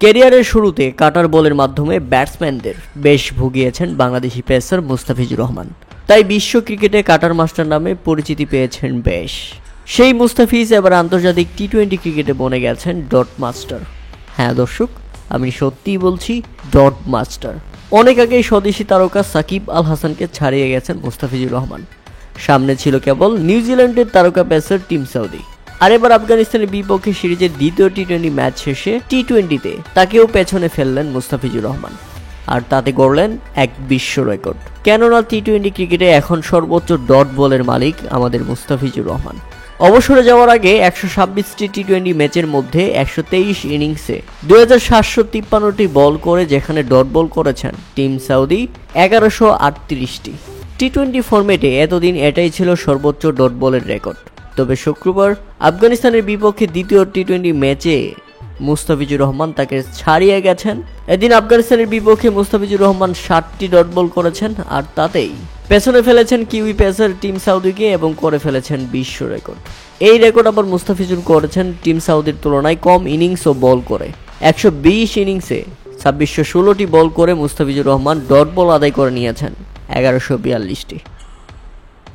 ক্যারিয়ারের শুরুতে কাটার বলের মাধ্যমে ব্যাটসম্যানদের বেশ ভুগিয়েছেন বাংলাদেশি পেসার মুস্তাফিজুর রহমান, তাই বিশ্ব ক্রিকেটে কাটার মাস্টার নামে পরিচিতি পেয়েছেন বেশ। সেই মুস্তাফিজ এবার আন্তর্জাতিক টি-20 ক্রিকেটে বনে গেছেন ডট মাস্টার। হ্যাঁ দর্শক, আমি সত্যিই বলছি ডট মাস্টার। অনেক আগেই স্বদেশি তারকা সাকিব আল হাসানকে ছাড়িয়ে গেছেন মুস্তাফিজুর রহমান। সামনে ছিল কেবল নিউজিল্যান্ডের তারকা পেসার টিম সাউদি। আর এবার আফগানিস্তানের বিপক্ষে সিরিজের দ্বিতীয় টি-20 ম্যাচ শেষে টি-20তে তাকেও পেছনে ফেললেন মুস্তাফিজুর রহমান, আর তাতে গড়লেন এক বিশ্ব রেকর্ড। কেননা টি-20 ক্রিকেটে এখন সর্বোচ্চ ডট বলের মালিক আমাদের মুস্তাফিজুর রহমান। অবসরে যাওয়ার আগে 126টি টি-20 ম্যাচের মধ্যে 123 ইনিংসে 2753টি বল করে যেখানে ডট বল করেছেন টিম সাউদি 1138টি। টি-20 ফরম্যাটে এতদিন এটাই ছিল সর্বোচ্চ ডট বলের রেকর্ড। তবে শুক্রবার আফগানিস্তানের বিপক্ষে দ্বিতীয় টি-20 ম্যাচে মুস্তাফিজুর রহমান তাকে ছাড়িয়ে গেছেন। এদিন আফগানিস্তানের বিপক্ষে মুস্তাফিজুর রহমান 60টি ডট বল করেছেন, আর তাতেই পেছনে ফেলেছেন কিউই পেসার টিম সাউদিকে এবং করে ফেলেছেন বিশ্ব রেকর্ড। এই রেকর্ড আবার মুস্তাফিজুর করেছেন টিম সাউদির তুলনায় কম ইনিংস ও বল করে। 120 ইনিংসে 2616টি বল করে মুস্তাফিজুর রহমান ডট বল আদায় করে নিয়েছেন 1142টি।